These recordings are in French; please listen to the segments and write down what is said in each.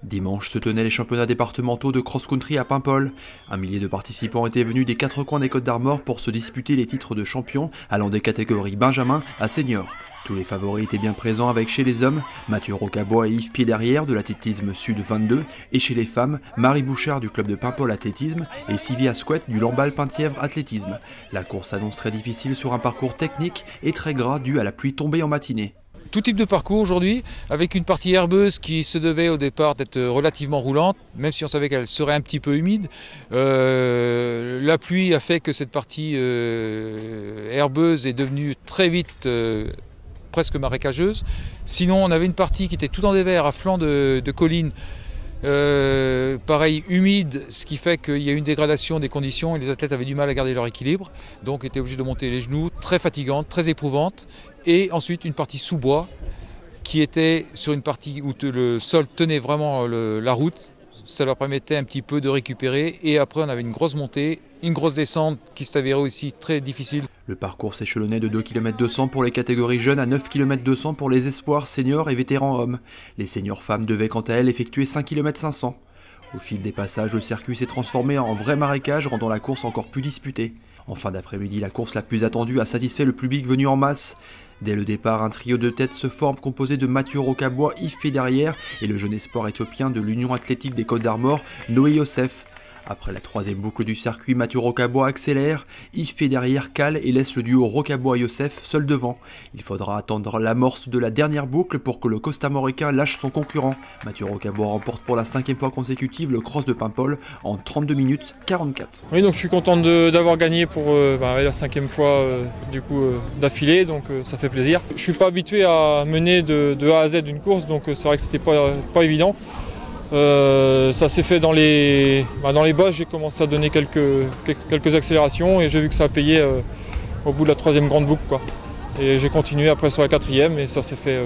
Dimanche se tenaient les championnats départementaux de cross-country à Paimpol. Un millier de participants étaient venus des quatre coins des Côtes-d'Armor pour se disputer les titres de champion allant des catégories Benjamin à Senior. Tous les favoris étaient bien présents avec chez les hommes, Mathieu Rocabois et Yves Pied-Derrière de l'athlétisme Sud 22 et chez les femmes, Marie Bouchard du club de Paimpol Athlétisme et Sylvie Asquette du Lamballe-Penthièvre Athlétisme. La course s'annonce très difficile sur un parcours technique et très gras dû à la pluie tombée en matinée. Tout type de parcours aujourd'hui, avec une partie herbeuse qui se devait au départ d'être relativement roulante, même si on savait qu'elle serait un petit peu humide. La pluie a fait que cette partie herbeuse est devenue très vite presque marécageuse. Sinon, on avait une partie qui était tout en dévers à flanc de colline. Pareil, humide, ce qui fait qu'il y a eu une dégradation des conditions et les athlètes avaient du mal à garder leur équilibre, donc étaient obligés de monter les genoux, très fatigante, très éprouvante, et ensuite une partie sous-bois qui était sur une partie où le sol tenait vraiment la route, ça leur permettait un petit peu de récupérer, et après on avait une grosse montée, une grosse descente qui s'avérait aussi très difficile. Le parcours s'échelonnait de 2 km 200 pour les catégories jeunes à 9 km 200 pour les espoirs seniors et vétérans hommes. Les seniors femmes devaient quant à elles effectuer 5 km 500. Au fil des passages, le circuit s'est transformé en vrai marécage, rendant la course encore plus disputée. En fin d'après-midi, la course la plus attendue a satisfait le public venu en masse. Dès le départ, un trio de tête se forme composé de Mathieu Rocabois, Yves Pied-Derrière et le jeune espoir éthiopien de l'Union athlétique des Côtes-d'Armor, Noé Youssef. Après la troisième boucle du circuit, Mathieu Rocabois accélère, Yves Pied-Derrière cale et laisse le duo Rocabois-Youssef seul devant. Il faudra attendre l'amorce de la dernière boucle pour que le costamoricain lâche son concurrent. Mathieu Rocabois remporte pour la 5e fois consécutive le cross de Paimpol en 32 minutes 44. Oui, donc je suis content d'avoir gagné pour la 5e fois d'affilée, donc ça fait plaisir. Je suis pas habitué à mener de A à Z une course, donc c'est vrai que c'était pas évident. Ça s'est fait dans les bosses, j'ai commencé à donner quelques accélérations et j'ai vu que ça a payé au bout de la 3e grande boucle, quoi. Et j'ai continué après sur la 4e et ça s'est fait,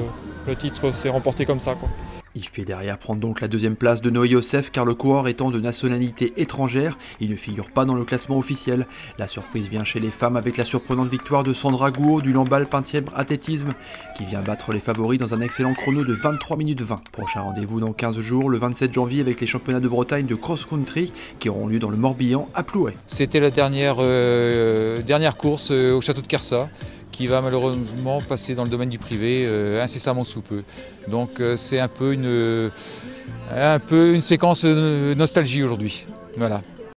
le titre s'est remporté comme ça, quoi. Yves Pied-Derrière prend donc la 2e place de Noé Youssef car le coureur étant de nationalité étrangère, il ne figure pas dans le classement officiel. La surprise vient chez les femmes avec la surprenante victoire de Sandra Gouault du Lamballe-Penthièvre Athlétisme qui vient battre les favoris dans un excellent chrono de 23 minutes 20. Prochain rendez-vous dans 15 jours, le 27 janvier avec les championnats de Bretagne de cross-country qui auront lieu dans le Morbihan à Plouay. C'était la dernière course au château de Kersat, qui va malheureusement passer dans le domaine du privé incessamment sous peu. Donc c'est un peu une séquence nostalgie aujourd'hui. Voilà.